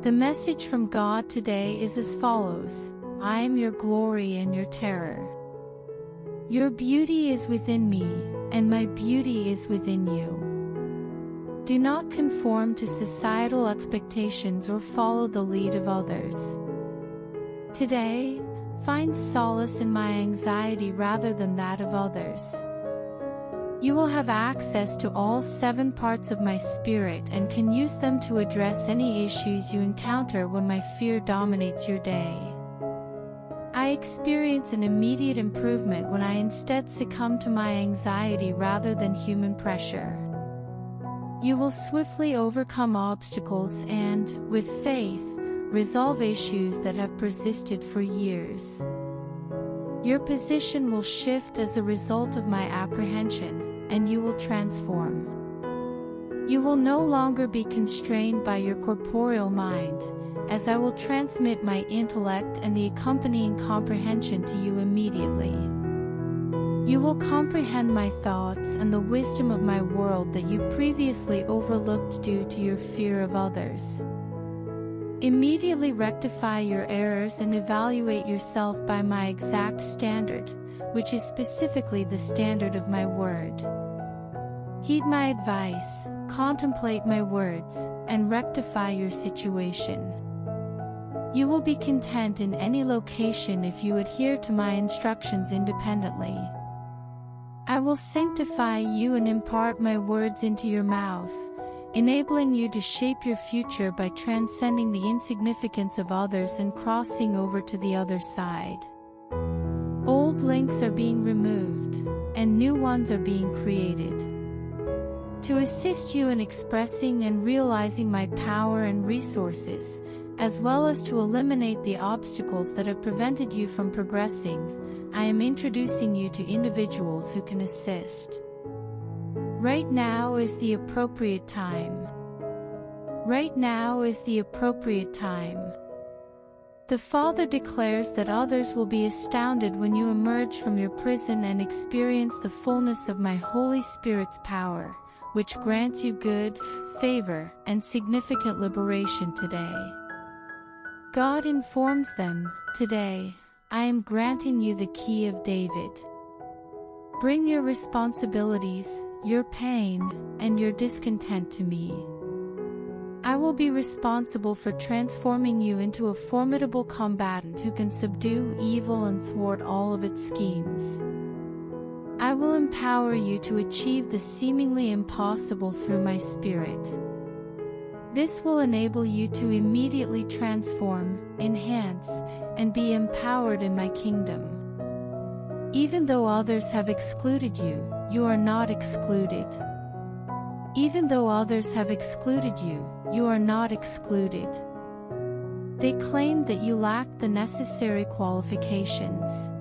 The message from God today is as follows: I am your glory and your terror. Your beauty is within me, and my beauty is within you. Do not conform to societal expectations or follow the lead of others. Today, find solace in my anxiety rather than that of others. You will have access to all 7 parts of my spirit and can use them to address any issues you encounter when my fear dominates your day. I experience an immediate improvement when I instead succumb to my anxiety rather than human pressure. You will swiftly overcome obstacles and, with faith, resolve issues that have persisted for years. Your position will shift as a result of my apprehension, and you will transform. You will no longer be constrained by your corporeal mind, as I will transmit my intellect and the accompanying comprehension to you immediately. You will comprehend my thoughts and the wisdom of my world that you previously overlooked due to your fear of others. Immediately rectify your errors and evaluate yourself by my exact standard, which is specifically the standard of my word. Heed my advice, contemplate my words, and rectify your situation. You will be content in any location if you adhere to my instructions independently. I will sanctify you and impart my words into your mouth, enabling you to shape your future by transcending the insignificance of others and crossing over to the other side. Old links are being removed, and new ones are being created. To assist you in expressing and realizing my power and resources, as well as to eliminate the obstacles that have prevented you from progressing, I am introducing you to individuals who can assist. Right now is the appropriate time. Right now is the appropriate time. The Father declares that others will be astounded when you emerge from your prison and experience the fullness of my Holy Spirit's power, which grants you good, favor, and significant liberation today. God informs them, today, I am granting you the key of David. Bring your responsibilities, your pain, and your discontent to me. I will be responsible for transforming you into a formidable combatant who can subdue evil and thwart all of its schemes. I will empower you to achieve the seemingly impossible through my Spirit. This will enable you to immediately transform, enhance, and be empowered in my kingdom. Even though others have excluded you, you are not excluded. Even though others have excluded you, you are not excluded. They claimed that you lacked the necessary qualifications.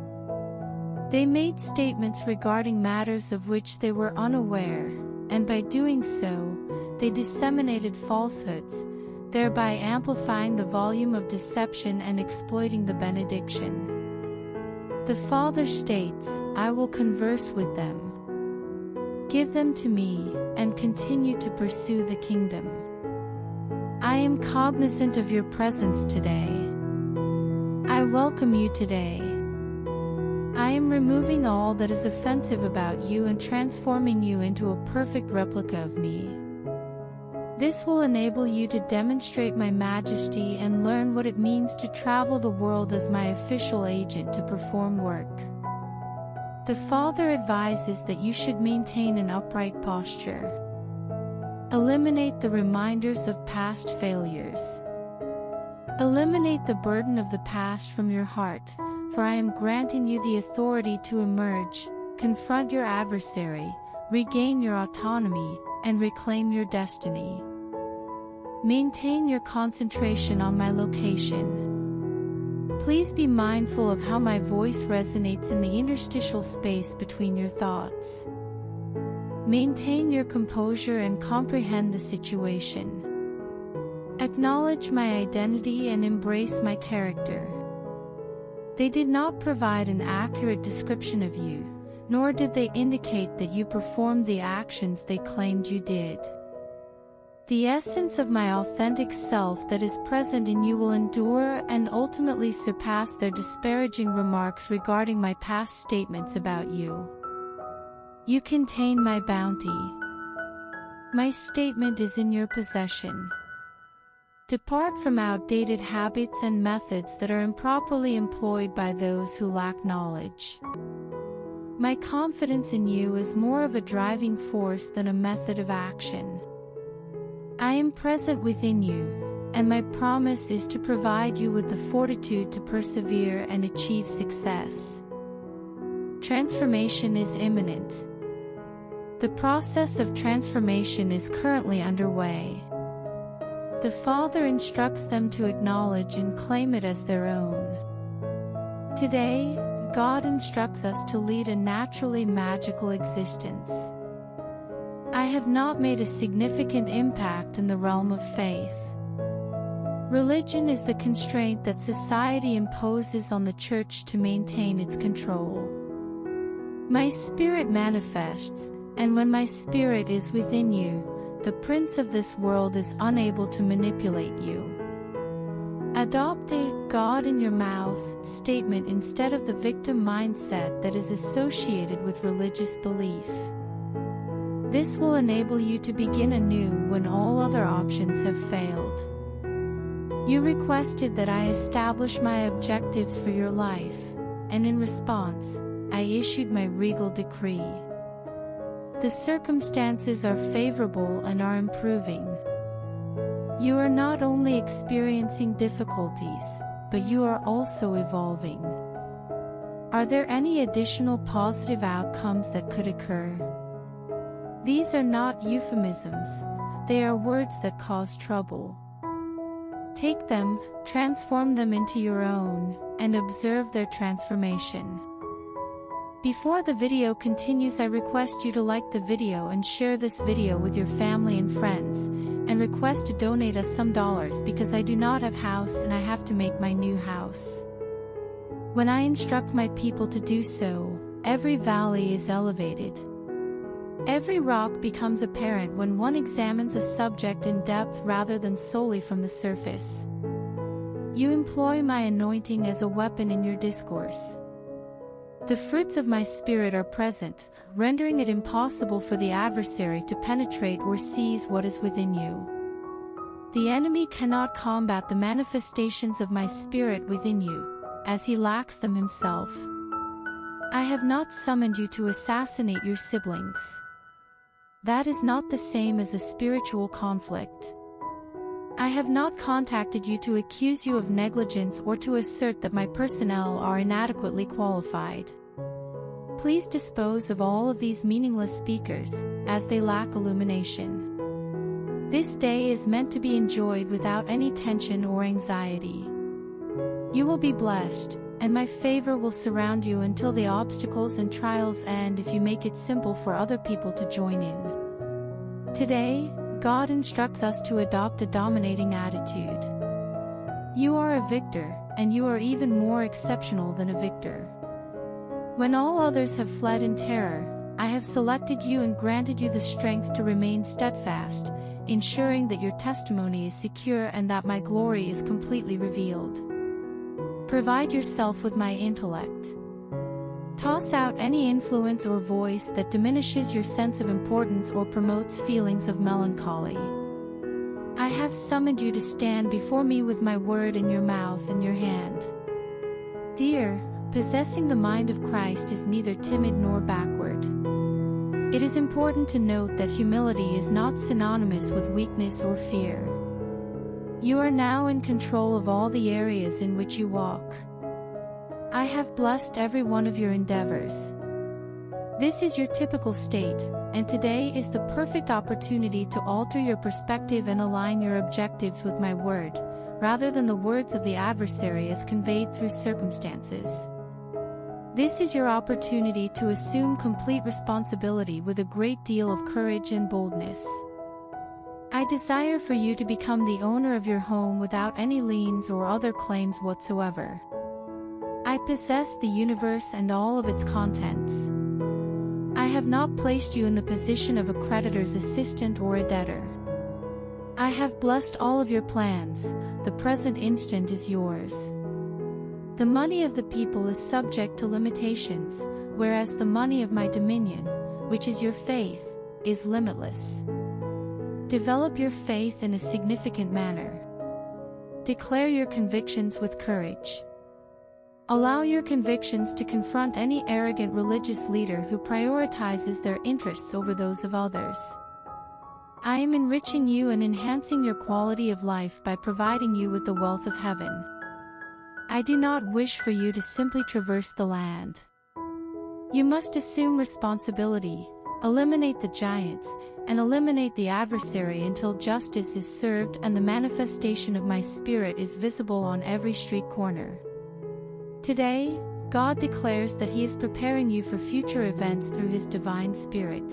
They made statements regarding matters of which they were unaware, and by doing so, they disseminated falsehoods, thereby amplifying the volume of deception and exploiting the benediction. The Father states, I will converse with them. Give them to me, and continue to pursue the kingdom. I am cognizant of your presence today. I welcome you today. I am removing all that is offensive about you and transforming you into a perfect replica of me. This will enable you to demonstrate my majesty and learn what it means to travel the world as my official agent to perform work. The Father advises that you should maintain an upright posture. Eliminate the reminders of past failures. Eliminate the burden of the past from your heart, for I am granting you the authority to emerge, confront your adversary, regain your autonomy, and reclaim your destiny. Maintain your concentration on my location. Please be mindful of how my voice resonates in the interstitial space between your thoughts. Maintain your composure and comprehend the situation. Acknowledge my identity and embrace my character. They did not provide an accurate description of you, nor did they indicate that you performed the actions they claimed you did. The essence of my authentic self that is present in you will endure and ultimately surpass their disparaging remarks regarding my past statements about you. You contain my bounty. My statement is in your possession. Depart from outdated habits and methods that are improperly employed by those who lack knowledge. My confidence in you is more of a driving force than a method of action. I am present within you, and my promise is to provide you with the fortitude to persevere and achieve success. Transformation is imminent. The process of transformation is currently underway. The Father instructs them to acknowledge and claim it as their own. Today, God instructs us to lead a naturally magical existence. I have not made a significant impact in the realm of faith. Religion is the constraint that society imposes on the church to maintain its control. My spirit manifests, and when my spirit is within you, the prince of this world is unable to manipulate you. Adopt a "God in your mouth" statement instead of the victim mindset that is associated with religious belief. This will enable you to begin anew when all other options have failed. You requested that I establish my objectives for your life, and in response, I issued my regal decree. The circumstances are favorable and are improving. You are not only experiencing difficulties, but you are also evolving. Are there any additional positive outcomes that could occur? These are not euphemisms, they are words that cause trouble. Take them, transform them into your own, and observe their transformation. Before the video continues, I request you to like the video and share this video with your family and friends, and request to donate us some dollars because I do not have house and I have to make my new house. When I instruct my people to do so, every valley is elevated. Every rock becomes apparent when one examines a subject in depth rather than solely from the surface. You employ my anointing as a weapon in your discourse. The fruits of my spirit are present, rendering it impossible for the adversary to penetrate or seize what is within you. The enemy cannot combat the manifestations of my spirit within you, as he lacks them himself. I have not summoned you to assassinate your siblings. That is not the same as a spiritual conflict. I have not contacted you to accuse you of negligence or to assert that my personnel are inadequately qualified. Please dispose of all of these meaningless speakers, as they lack illumination. This day is meant to be enjoyed without any tension or anxiety. You will be blessed, and my favor will surround you until the obstacles and trials end if you make it simple for other people to join in. Today, God instructs us to adopt a dominating attitude. You are a victor, and you are even more exceptional than a victor. When all others have fled in terror, I have selected you and granted you the strength to remain steadfast, ensuring that your testimony is secure and that my glory is completely revealed. Provide yourself with my intellect. Toss out any influence or voice that diminishes your sense of importance or promotes feelings of melancholy. I have summoned you to stand before me with my word in your mouth and your hand. Dear, possessing the mind of Christ is neither timid nor backward. It is important to note that humility is not synonymous with weakness or fear. You are now in control of all the areas in which you walk. I have blessed every one of your endeavors. This is your typical state, and today is the perfect opportunity to alter your perspective and align your objectives with my word, rather than the words of the adversary as conveyed through circumstances. This is your opportunity to assume complete responsibility with a great deal of courage and boldness. I desire for you to become the owner of your home without any liens or other claims whatsoever. I possess the universe and all of its contents. I have not placed you in the position of a creditor's assistant or a debtor. I have blessed all of your plans, the present instant is yours. The money of the people is subject to limitations, whereas the money of my dominion, which is your faith, is limitless. Develop your faith in a significant manner. Declare your convictions with courage. Allow your convictions to confront any arrogant religious leader who prioritizes their interests over those of others. I am enriching you and enhancing your quality of life by providing you with the wealth of heaven. I do not wish for you to simply traverse the land. You must assume responsibility, eliminate the giants, and eliminate the adversary until justice is served and the manifestation of my spirit is visible on every street corner. Today, God declares that He is preparing you for future events through His divine Spirit.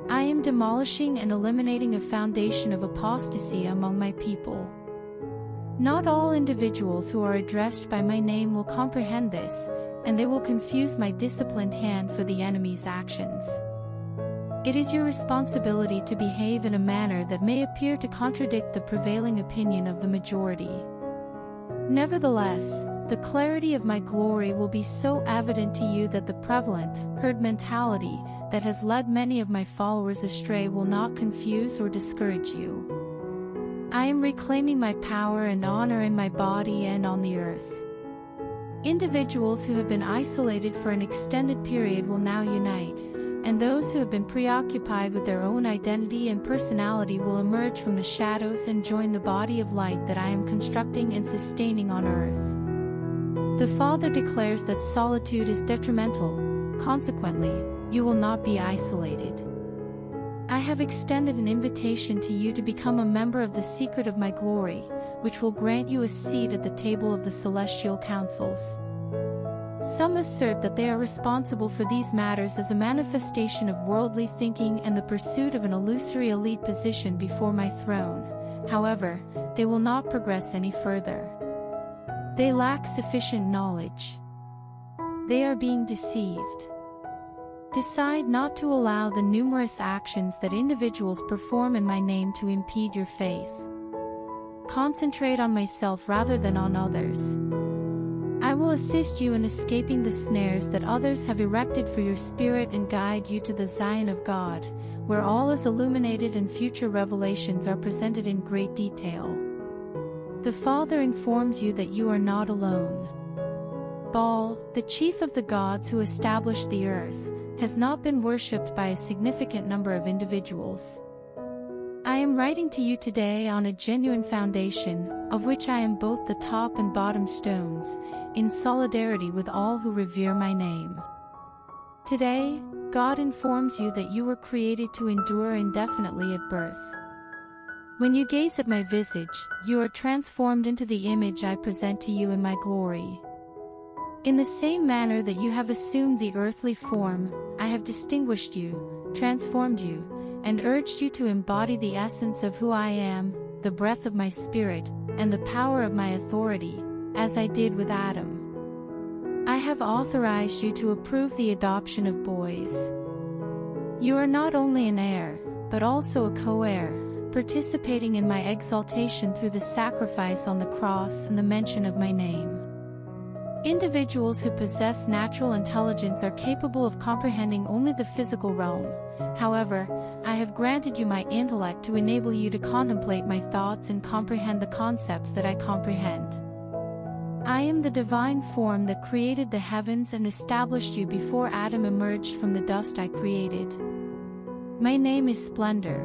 I am demolishing and eliminating a foundation of apostasy among my people. Not all individuals who are addressed by my name will comprehend this, and they will confuse my disciplined hand for the enemy's actions. It is your responsibility to behave in a manner that may appear to contradict the prevailing opinion of the majority. Nevertheless, the clarity of my glory will be so evident to you that the prevalent herd mentality that has led many of my followers astray will not confuse or discourage you. I am reclaiming my power and honor in my body and on the earth. Individuals who have been isolated for an extended period will now unite, and those who have been preoccupied with their own identity and personality will emerge from the shadows and join the body of light that I am constructing and sustaining on earth. The Father declares that solitude is detrimental. Consequently, you will not be isolated. I have extended an invitation to you to become a member of the secret of my glory, which will grant you a seat at the table of the celestial councils. Some assert that they are responsible for these matters as a manifestation of worldly thinking and the pursuit of an illusory elite position before my throne. However, they will not progress any further. They lack sufficient knowledge. They are being deceived. Decide not to allow the numerous actions that individuals perform in my name to impede your faith. Concentrate on myself rather than on others. I will assist you in escaping the snares that others have erected for your spirit and guide you to the Zion of God, where all is illuminated and future revelations are presented in great detail. The Father informs you that you are not alone. Baal, the chief of the gods who established the earth, has not been worshipped by a significant number of individuals. I am writing to you today on a genuine foundation, of which I am both the top and bottom stones, in solidarity with all who revere my name. Today, God informs you that you were created to endure indefinitely at birth. When you gaze at my visage, you are transformed into the image I present to you in my glory. In the same manner that you have assumed the earthly form, I have distinguished you, transformed you, and urged you to embody the essence of who I am, the breath of my spirit, and the power of my authority, as I did with Adam. I have authorized you to approve the adoption of boys. You are not only an heir, but also a co-heir, participating in my exaltation through the sacrifice on the cross and the mention of my name. Individuals who possess natural intelligence are capable of comprehending only the physical realm. However, I have granted you my intellect to enable you to contemplate my thoughts and comprehend the concepts that I comprehend. I am the divine form that created the heavens and established you before Adam emerged from the dust I created. My name is Splendor.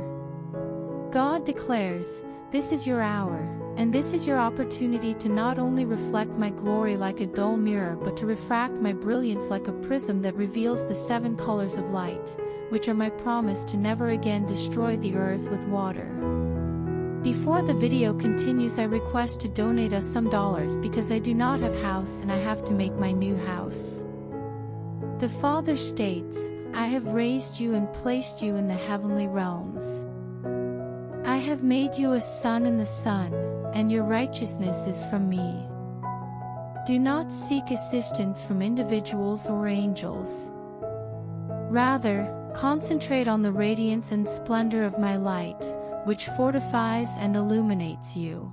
God declares, this is your hour, and this is your opportunity to not only reflect my glory like a dull mirror but to refract my brilliance like a prism that reveals the 7 colors of light, which are my promise to never again destroy the earth with water. Before the video continues, I request to donate us some dollars because I do not have house and I have to make my new house. The Father states, I have raised you and placed you in the heavenly realms. I have made you a son in the sun, and your righteousness is from me. Do not seek assistance from individuals or angels. Rather, concentrate on the radiance and splendor of my light, which fortifies and illuminates you.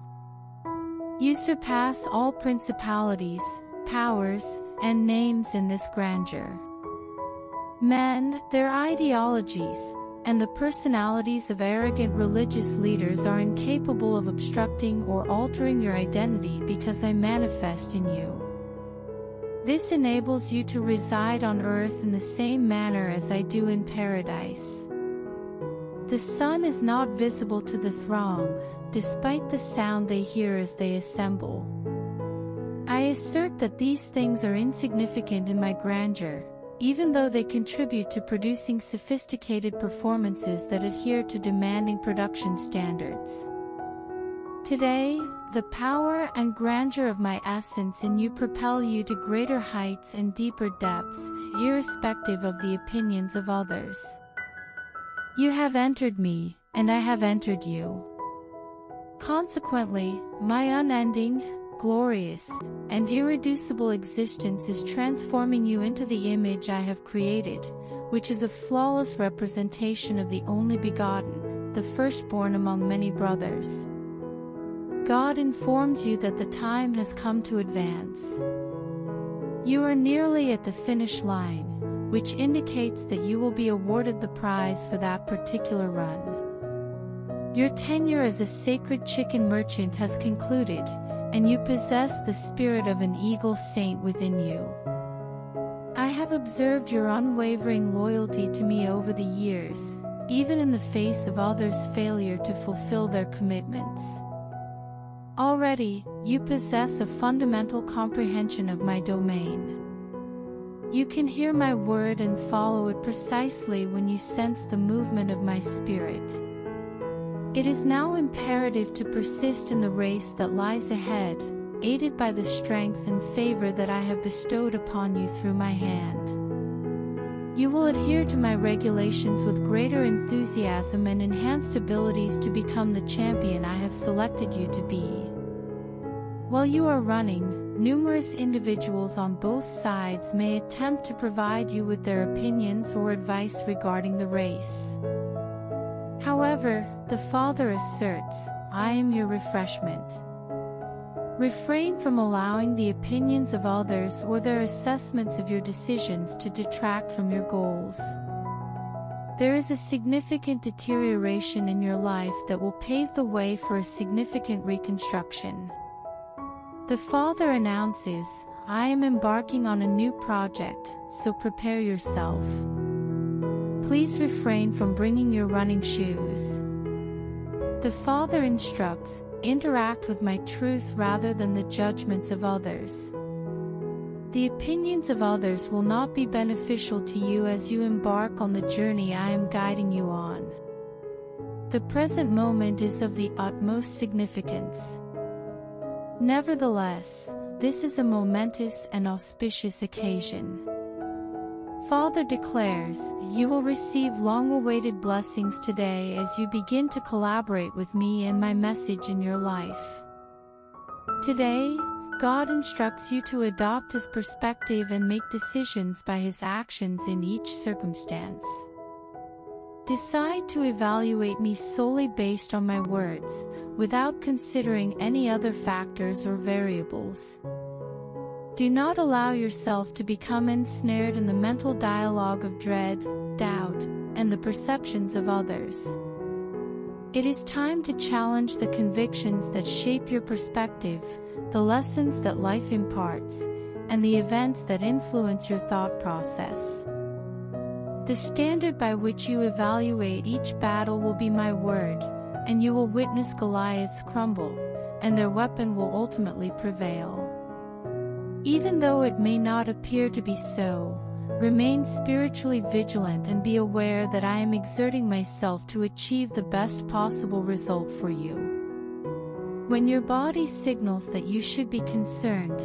You surpass all principalities, powers, and names in this grandeur. Men, their ideologies, and the personalities of arrogant religious leaders are incapable of obstructing or altering your identity because I manifest in you. This enables you to reside on earth in the same manner as I do in paradise. The sun is not visible to the throng, despite the sound they hear as they assemble. I assert that these things are insignificant in my grandeur, even though they contribute to producing sophisticated performances that adhere to demanding production standards. Today, the power and grandeur of my essence in you propel you to greater heights and deeper depths, irrespective of the opinions of others. You have entered me, and I have entered you. Consequently, my unending, glorious, and irreducible existence is transforming you into the image I have created, which is a flawless representation of the only begotten, the firstborn among many brothers. God informs you that the time has come to advance. You are nearly at the finish line, which indicates that you will be awarded the prize for that particular run. Your tenure as a sacred chicken merchant has concluded, and you possess the spirit of an eagle saint within you. I have observed your unwavering loyalty to me over the years, even in the face of others' failure to fulfill their commitments. Already, you possess a fundamental comprehension of my domain. You can hear my word and follow it precisely when you sense the movement of my spirit. It is now imperative to persist in the race that lies ahead, aided by the strength and favor that I have bestowed upon you through my hand. You will adhere to my regulations with greater enthusiasm and enhanced abilities to become the champion I have selected you to be. While you are running, numerous individuals on both sides may attempt to provide you with their opinions or advice regarding the race. However, the Father asserts, I am your refreshment. Refrain from allowing the opinions of others or their assessments of your decisions to detract from your goals. There is a significant deterioration in your life that will pave the way for a significant reconstruction. The Father announces, I am embarking on a new project, so prepare yourself. Please refrain from bringing your running shoes. The Father instructs, interact with my truth rather than the judgments of others. The opinions of others will not be beneficial to you as you embark on the journey I am guiding you on. The present moment is of the utmost significance. Nevertheless, this is a momentous and auspicious occasion. Father declares, you will receive long-awaited blessings today as you begin to collaborate with me and my message in your life. Today, God instructs you to adopt His perspective and make decisions by His actions in each circumstance. Decide to evaluate me solely based on my words, without considering any other factors or variables. Do not allow yourself to become ensnared in the mental dialogue of dread, doubt, and the perceptions of others. It is time to challenge the convictions that shape your perspective, the lessons that life imparts, and the events that influence your thought process. The standard by which you evaluate each battle will be my word, and you will witness Goliaths crumble, and their weapon will ultimately prevail. Even though it may not appear to be so, remain spiritually vigilant and be aware that I am exerting myself to achieve the best possible result for you. When your body signals that you should be concerned,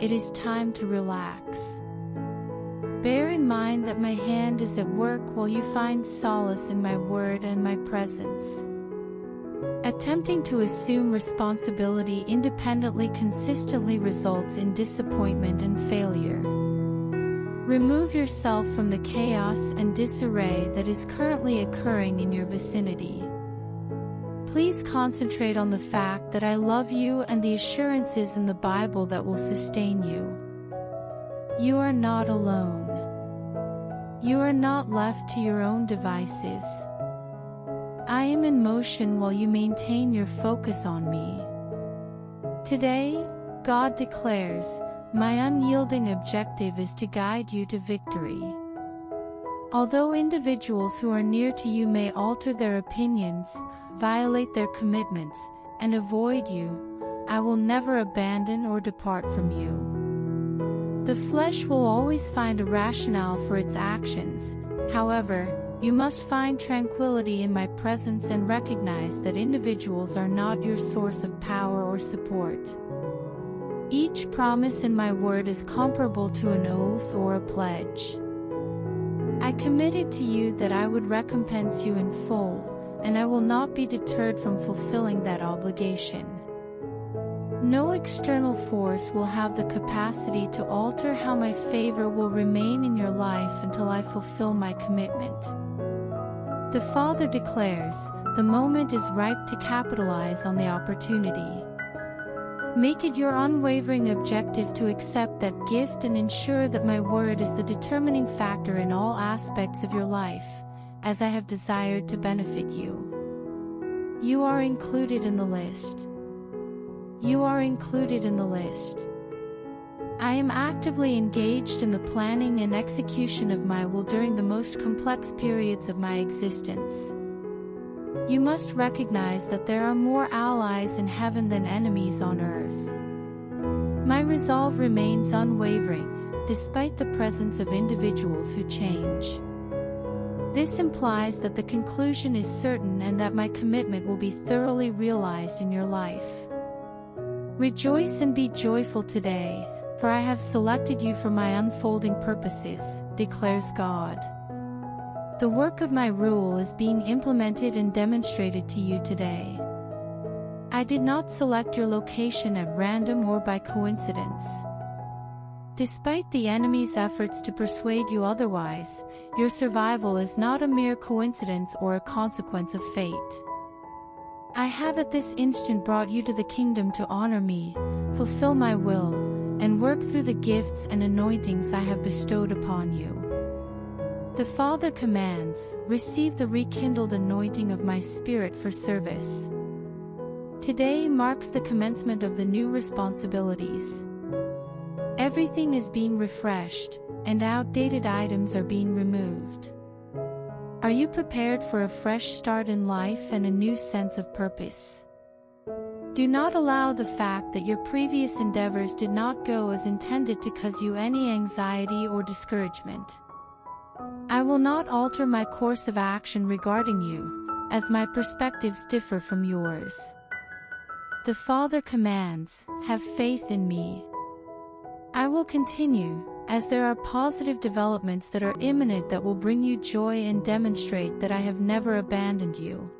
it is time to relax. Bear in mind that my hand is at work while you find solace in my word and my presence. Attempting to assume responsibility independently consistently results in disappointment and failure. Remove yourself from the chaos and disarray that is currently occurring in your vicinity. Please concentrate on the fact that I love you and the assurances in the Bible that will sustain you. You are not alone. You are not left to your own devices. I am in motion while you maintain your focus on me. Today, God declares, my unyielding objective is to guide you to victory. Although individuals who are near to you may alter their opinions, violate their commitments, and avoid you, I will never abandon or depart from you. The flesh will always find a rationale for its actions. However, you must find tranquility in my presence and recognize that individuals are not your source of power or support. Each promise in my word is comparable to an oath or a pledge. I committed to you that I would recompense you in full, and I will not be deterred from fulfilling that obligation. No external force will have the capacity to alter how my favor will remain in your life until I fulfill my commitment. The Father declares, the moment is ripe to capitalize on the opportunity. Make it your unwavering objective to accept that gift and ensure that my word is the determining factor in all aspects of your life, as I have desired to benefit you. You are included in the list. You are included in the list. I am actively engaged in the planning and execution of my will during the most complex periods of my existence. You must recognize that there are more allies in heaven than enemies on earth. My resolve remains unwavering, despite the presence of individuals who change. This implies that the conclusion is certain and that my commitment will be thoroughly realized in your life. Rejoice and be joyful today, for I have selected you for my unfolding purposes, declares God. The work of my rule is being implemented and demonstrated to you today. I did not select your location at random or by coincidence. Despite the enemy's efforts to persuade you otherwise, your survival is not a mere coincidence or a consequence of fate. I have at this instant brought you to the kingdom to honor me, fulfill my will, and work through the gifts and anointings I have bestowed upon you. The Father commands, receive the rekindled anointing of my Spirit for service. Today marks the commencement of the new responsibilities. Everything is being refreshed, and outdated items are being removed. Are you prepared for a fresh start in life and a new sense of purpose? Do not allow the fact that your previous endeavors did not go as intended to cause you any anxiety or discouragement. I will not alter my course of action regarding you, as my perspectives differ from yours. The Father commands, have faith in me. I will continue, as there are positive developments that are imminent that will bring you joy and demonstrate that I have never abandoned you.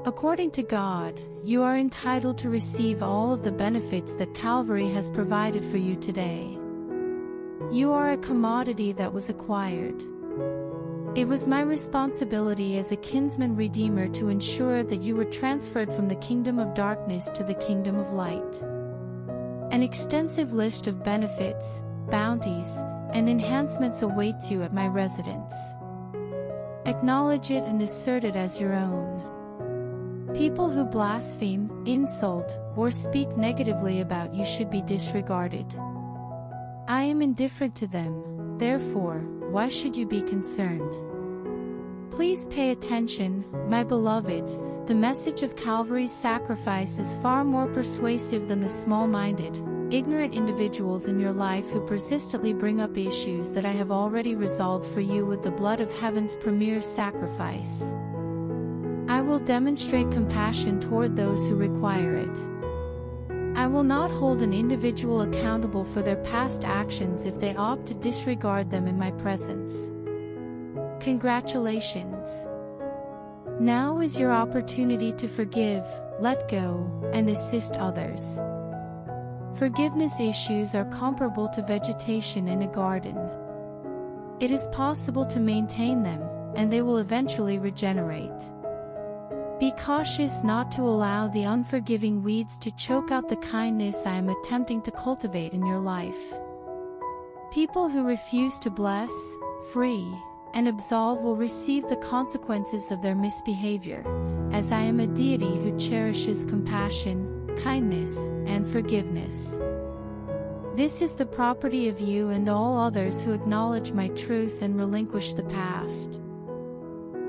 According to God, you are entitled to receive all of the benefits that Calvary has provided for you today. You are a commodity that was acquired. It was my responsibility as a kinsman redeemer to ensure that you were transferred from the kingdom of darkness to the kingdom of light. An extensive list of benefits, bounties, and enhancements awaits you at my residence. Acknowledge it and assert it as your own. People who blaspheme, insult, or speak negatively about you should be disregarded. I am indifferent to them, therefore, why should you be concerned? Please pay attention, my beloved. The message of Calvary's sacrifice is far more persuasive than the small-minded, ignorant individuals in your life who persistently bring up issues that I have already resolved for you with the blood of heaven's premier sacrifice. I will demonstrate compassion toward those who require it. I will not hold an individual accountable for their past actions if they opt to disregard them in my presence. Congratulations! Now is your opportunity to forgive, let go, and assist others. Forgiveness issues are comparable to vegetation in a garden. It is possible to maintain them, and they will eventually regenerate. Be cautious not to allow the unforgiving weeds to choke out the kindness I am attempting to cultivate in your life. People who refuse to bless, free, and absolve will receive the consequences of their misbehavior, as I am a deity who cherishes compassion, kindness, and forgiveness. This is the property of you and all others who acknowledge my truth and relinquish the past.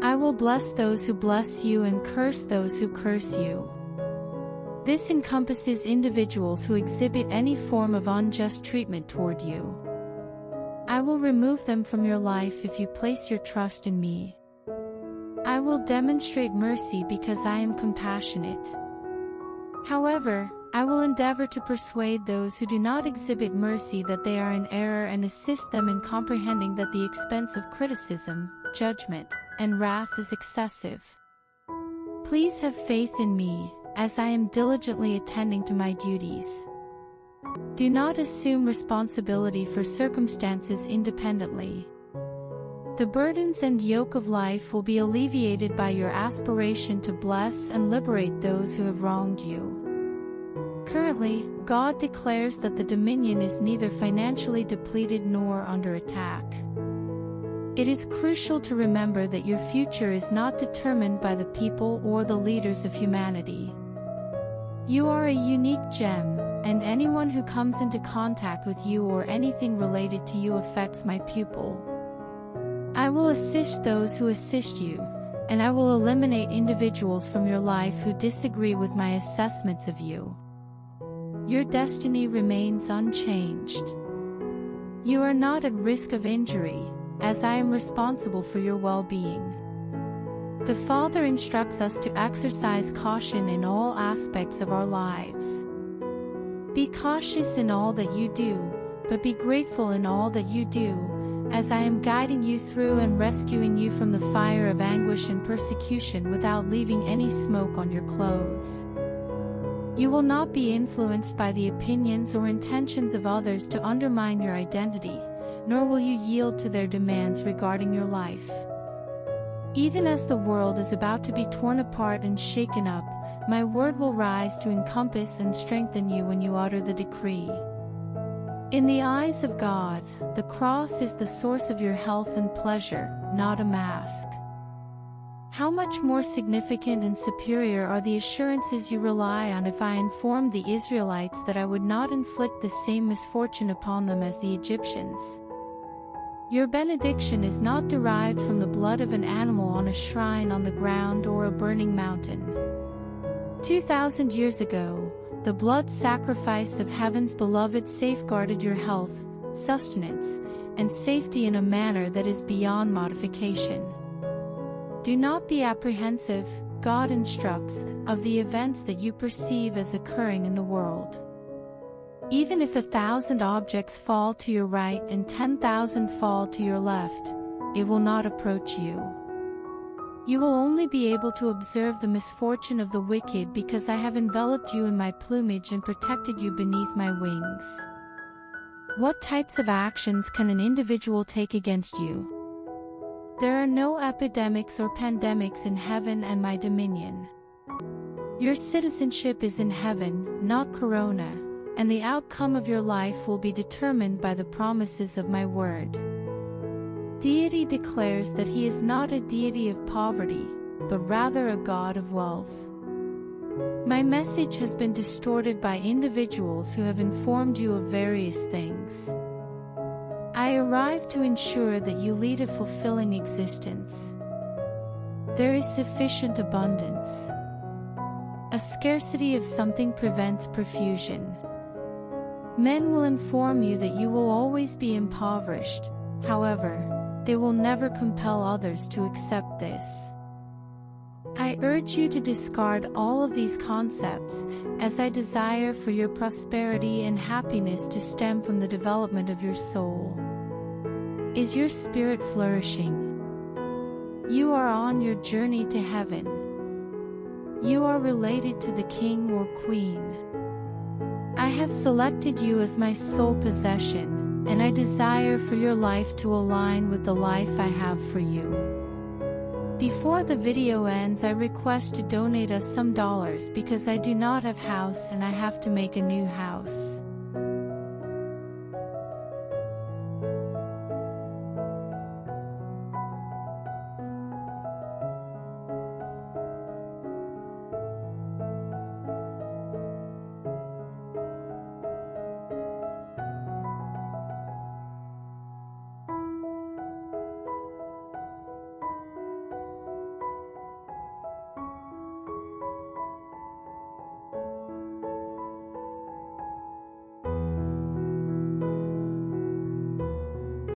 I will bless those who bless you and curse those who curse you. This encompasses individuals who exhibit any form of unjust treatment toward you. I will remove them from your life if you place your trust in me. I will demonstrate mercy because I am compassionate. However, I will endeavor to persuade those who do not exhibit mercy that they are in error and assist them in comprehending that the expense of criticism, judgment, and wrath is excessive. Please have faith in me, as I am diligently attending to my duties. Do not assume responsibility for circumstances independently. The burdens and yoke of life will be alleviated by your aspiration to bless and liberate those who have wronged you. Currently, God declares that the dominion is neither financially depleted nor under attack. It is crucial to remember that your future is not determined by the people or the leaders of humanity. You are a unique gem, and anyone who comes into contact with you or anything related to you affects my pupil. I will assist those who assist you, and I will eliminate individuals from your life who disagree with my assessments of you. Your destiny remains unchanged. You are not at risk of injury, as I am responsible for your well-being. The Father instructs us to exercise caution in all aspects of our lives. Be cautious in all that you do, but be grateful in all that you do, as I am guiding you through and rescuing you from the fire of anguish and persecution without leaving any smoke on your clothes. You will not be influenced by the opinions or intentions of others to undermine your identity, nor will you yield to their demands regarding your life. Even as the world is about to be torn apart and shaken up, my word will rise to encompass and strengthen you when you utter the decree. In the eyes of God, the cross is the source of your health and pleasure, not a mask. How much more significant and superior are the assurances you rely on if I informed the Israelites that I would not inflict the same misfortune upon them as the Egyptians? Your benediction is not derived from the blood of an animal on a shrine on the ground or a burning mountain. 2,000 years ago, the blood sacrifice of heaven's beloved safeguarded your health, sustenance, and safety in a manner that is beyond modification. Do not be apprehensive, God instructs, of the events that you perceive as occurring in the world. Even if 1,000 objects fall to your right and 10,000 fall to your left, it will not approach you. You will only be able to observe the misfortune of the wicked because I have enveloped you in my plumage and protected you beneath my wings. What types of actions can an individual take against you? There are no epidemics or pandemics in heaven and my dominion. Your citizenship is in heaven, not Corona, and the outcome of your life will be determined by the promises of my word. Deity declares that he is not a deity of poverty, but rather a God of wealth. My message has been distorted by individuals who have informed you of various things. I arrive to ensure that you lead a fulfilling existence. There is sufficient abundance. A scarcity of something prevents profusion. Men will inform you that you will always be impoverished, however, they will never compel others to accept this. I urge you to discard all of these concepts, as I desire for your prosperity and happiness to stem from the development of your soul. Is your spirit flourishing? You are on your journey to heaven. You are related to the king or queen. I have selected you as my sole possession, and I desire for your life to align with the life I have for you. Before the video ends, I request to donate us some dollars because I do not have house and I have to make a new house.